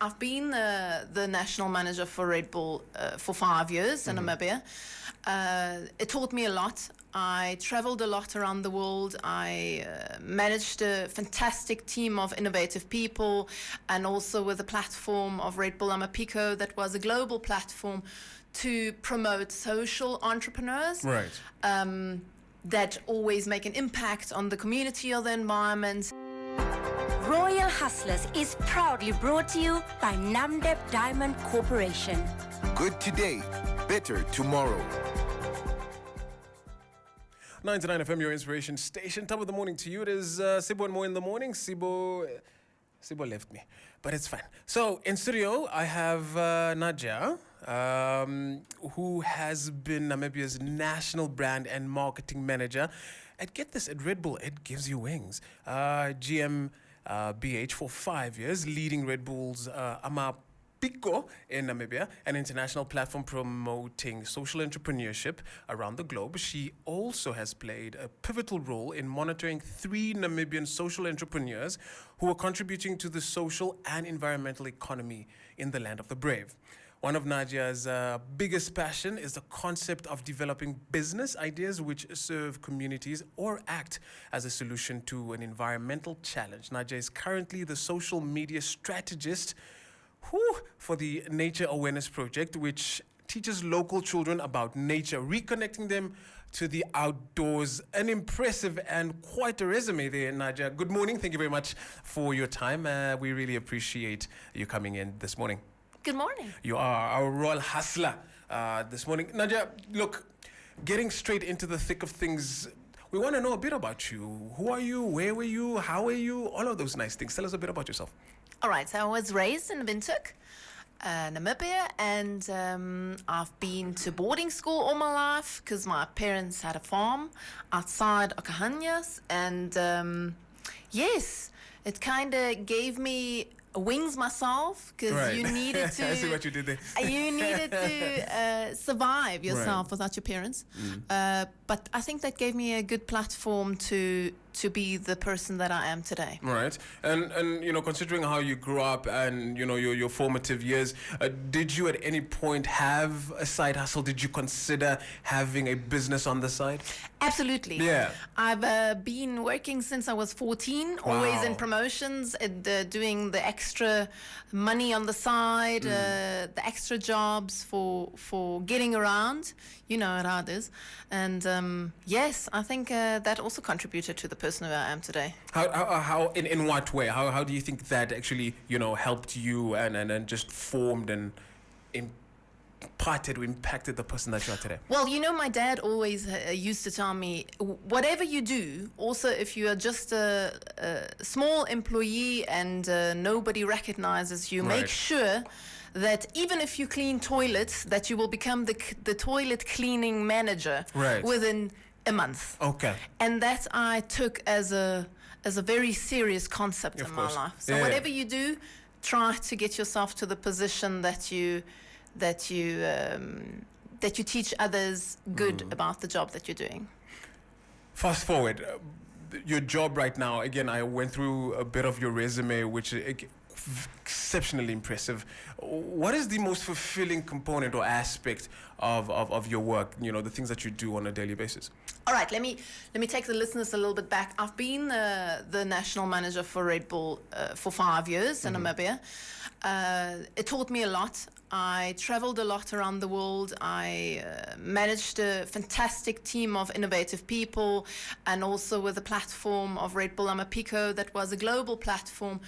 I've been the national manager for Red Bull for 5 years in Namibia. It taught me a lot. I traveled a lot around the world. I managed a fantastic team of innovative people, and also with the platform of Red Bull Amapico, that was a global platform to promote social entrepreneurs. Right. That always make an impact on the community or the environment. Royal Hustlers is proudly brought to you by Namdeb Diamond Corporation. Good today, better tomorrow. 99 FM, your inspiration station. Top of the morning to you. It is Sibo and Mo in the morning. Sibo left me, but it's fine. So in studio, I have Nadja, who has been Namibia's national brand and marketing manager. And get this, at Red Bull, it gives you wings. GmbH for 5 years, leading Red Bull's Amapico in Namibia, an international platform promoting social entrepreneurship around the globe. She also has played a pivotal role in monitoring 3 Namibian social entrepreneurs who are contributing to the social and environmental economy in the land of the brave. One of Nadja's biggest passion is the concept of developing business ideas which serve communities or act as a solution to an environmental challenge. Nadja is currently the social media strategist for the Nature Awareness Project, which teaches local children about nature, reconnecting them to the outdoors. An impressive and quite a resume there, Nadja. Good morning. Thank you very much for your time. We really appreciate you coming in this morning. Good morning. You are our royal hustler this morning. Nadja, look, getting straight into the thick of things, we want to know a bit about you. Who are you? Where were you? How are you? All of those nice things. Tell us a bit about yourself. All right, so I was raised in Windhoek, Namibia, and I've been to boarding school all my life because my parents had a farm outside Okahanyas, and yes, it kind of gave me wings myself, because you needed to I see what you did there. you needed to survive yourself without your parents. But I think that gave me a good platform to be the person that I am today. Right. And you know, considering how you grew up and, you know, your formative years, did you at any point have a side hustle? Did you consider having a business on the side? Absolutely. Yeah. I've been working since I was 14, always in promotions, doing the extra money on the side, the extra jobs for getting around. You know how it is. And yes, I think that also contributed to the person who I am today. How in what way? How do you think that actually, you know, helped you and just formed and impacted the person that you are today? Well, you know, my dad always used to tell me, whatever you do, also if you are just a small employee and nobody recognizes you, make sure that even if you clean toilets, that you will become the toilet cleaning manager within a month. Okay. And that I took as a very serious concept in my life. So whatever you do, try to get yourself to the position that you teach others good about the job that you're doing. Fast forward, your job right now, again, I went through a bit of your resume, which is exceptionally impressive. What is the most fulfilling component or aspect of your work, you know, the things that you do on a daily basis? All right, let me take the listeners a little bit back. I've been the national manager for Red Bull for 5 years in Namibia. It taught me a lot. I traveled a lot around the world. I managed a fantastic team of innovative people, and also with the platform of Red Bull Amapico, that was a global platform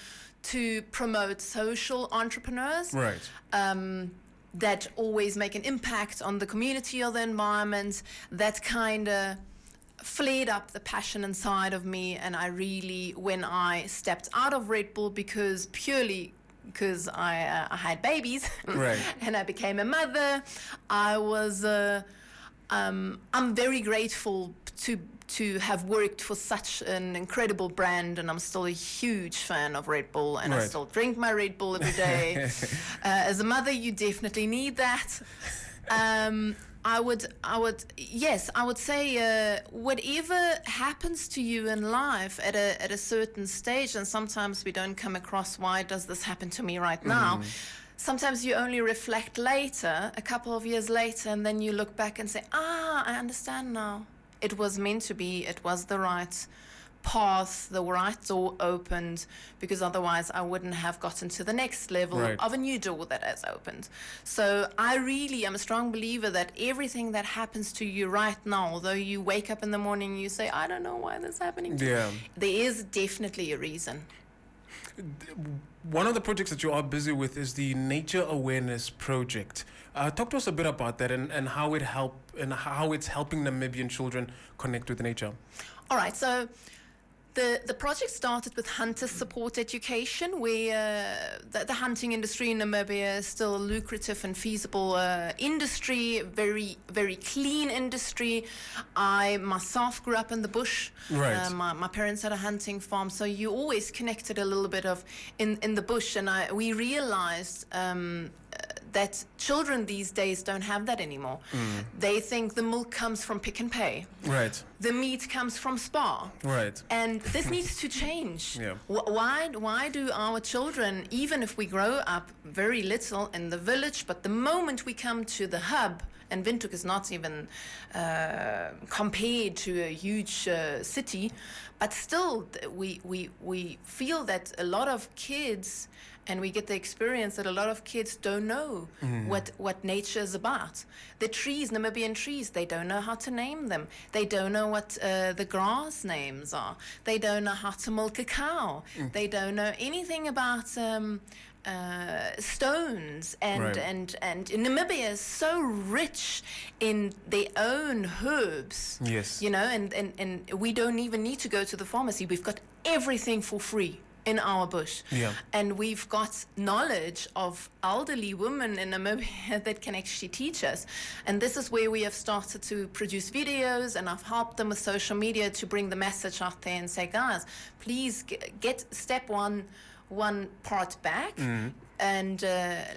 to promote social entrepreneurs. That always make an impact on the community or the environment. That kind of flared up the passion inside of me, and I really, when I stepped out of Red Bull, because I had babies and I became a mother, I was I'm very grateful to have worked for such an incredible brand, and I'm still a huge fan of Red Bull, and I still drink my Red Bull every day. As a mother, you definitely need that. Yes, I would say whatever happens to you in life at a certain stage, and sometimes we don't come across why does this happen to me right now. Sometimes you only reflect later, a couple of years later, and then you look back and say, I understand now. It was meant to be. It was the right path, the right door opened, because otherwise I wouldn't have gotten to the next level of a new door that has opened. So I really am a strong believer that everything that happens to you right now, although you wake up in the morning and you say, I don't know why this is happening to me, there is definitely a reason. One of the projects that you are busy with is the Nature Awareness Project. Talk to us a bit about that and how it's helping Namibian children connect with nature. All right, so the project started with hunter support education, where the hunting industry in Namibia is still a lucrative and feasible industry, very, very clean industry. I myself grew up in the bush. Right. My parents had a hunting farm, so you always connected a little bit of in the bush, and we realized that children these days don't have that anymore. They think the milk comes from Pick and Pay. Right. The meat comes from Spar. Right. And this needs to change. Yeah. Why do our children, even if we grow up very little in the village, but the moment we come to the hub, and Windhoek is not even compared to a huge city, but still we feel that a lot of kids, and we get the experience that a lot of kids don't know what nature is about. The trees, Namibian trees, they don't know how to name them. They don't know what the grass names are. They don't know how to milk a cow. They don't know anything about stones, and Namibia is so rich in their own herbs. Yes. You know, and we don't even need to go to the pharmacy. We've got everything for free in our bush. Yeah. And we've got knowledge of elderly women in Namibia that can actually teach us. And this is where we have started to produce videos, and I've helped them with social media to bring the message out there and say, guys, please get step one part back, and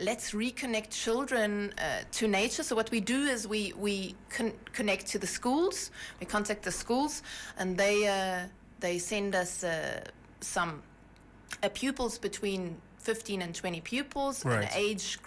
let's reconnect children to nature. So what we do is we connect to the schools. We contact the schools, and they send us some pupils between 15 and 20 pupils, an age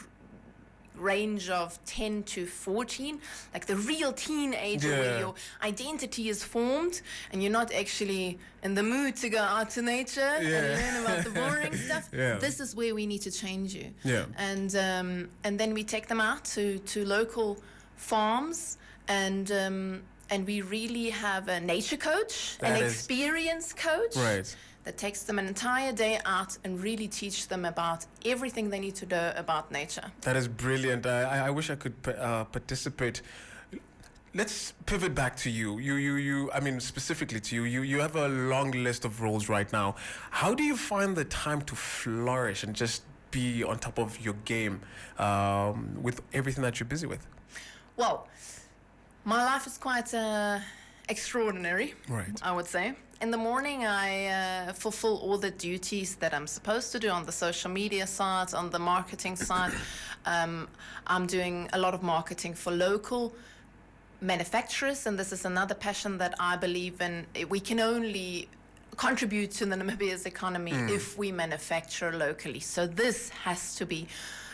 range of 10 to 14, like the real teenage where your identity is formed and you're not actually in the mood to go out to nature and learn about the boring stuff. This is where we need to change you. And then we take them out to local farms, and we really have a nature coach, an experience coach, that takes them an entire day out and really teach them about everything they need to know about nature. That is brilliant. I wish I could participate. Let's pivot back to you. I mean, specifically to you. You have a long list of roles right now. How do you find the time to flourish and just be on top of your game with everything that you're busy with? Well, my life is quite extraordinary, I would say. In the morning, I fulfill all the duties that I'm supposed to do on the social media side, on the marketing side. I'm doing a lot of marketing for local manufacturers, and this is another passion that I believe in. We can only contribute to the Namibia's economy if we manufacture locally. So this has to be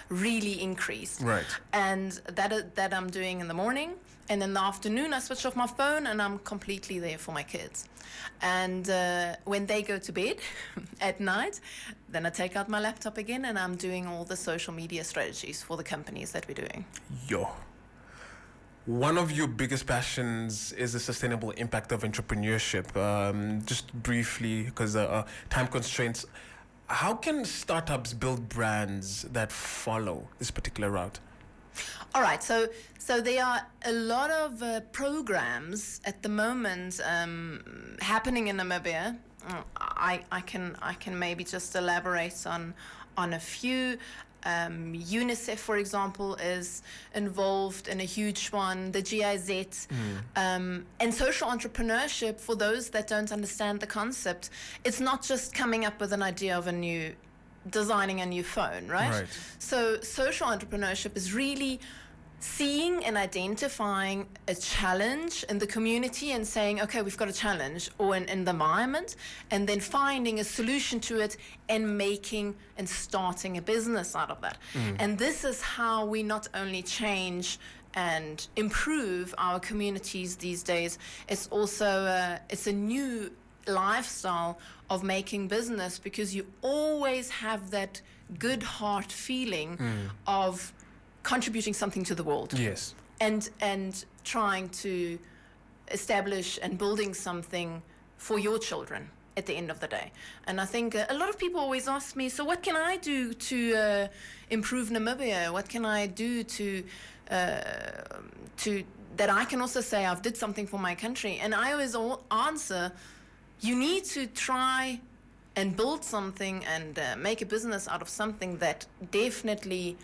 really increased. And that I'm doing in the morning. And in the afternoon, I switch off my phone and I'm completely there for my kids. And when they go to bed at night, then I take out my laptop again and I'm doing all the social media strategies for the companies that we're doing. One of your biggest passions is the sustainable impact of entrepreneurship. Just briefly, because time constraints, how can startups build brands that follow this particular route? All right, so there are a lot of programs at the moment happening in Namibia. I can maybe just elaborate on a few. UNICEF, for example, is involved in a huge one, the GIZ. And social entrepreneurship, for those that don't understand the concept, it's not just coming up with an idea of designing a new phone, right? So social entrepreneurship is really seeing and identifying a challenge in the community and saying, okay, we've got a challenge or in the environment, and then finding a solution to it and making and starting a business out of that. And this is how we not only change and improve our communities these days, it's also it's a new lifestyle of making business, because you always have that good heart feeling of contributing something to the world. Yes. And trying to establish and building something for your children at the end of the day. And I think a lot of people always ask me, so what can I do to improve Namibia? What can I do to that I can also say I've did something for my country? And I always answer, you need to try and build something and make a business out of something that definitely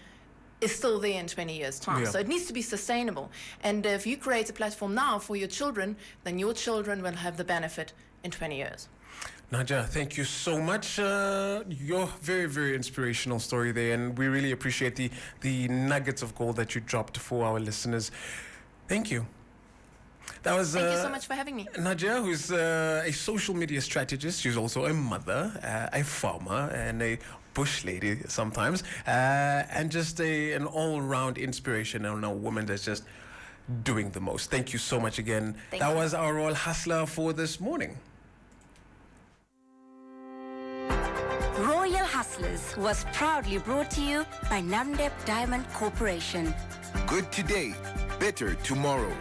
is still there in 20 years' time. So it needs to be sustainable. And if you create a platform now for your children, then your children will have the benefit in 20 years. Nadja, thank you so much. Your very, very inspirational story there, and we really appreciate the nuggets of gold that you dropped for our listeners. Thank you. That was, Thank you so much for having me. Nadja, who's a social media strategist. She's also a mother, a farmer, and a bush lady sometimes, and just an all-round inspiration and a woman that's just doing the most. Thank you so much again. That was our Royal Hustler for this morning. Royal Hustlers was proudly brought to you by Namdeb Diamond Corporation. Good today, better tomorrow.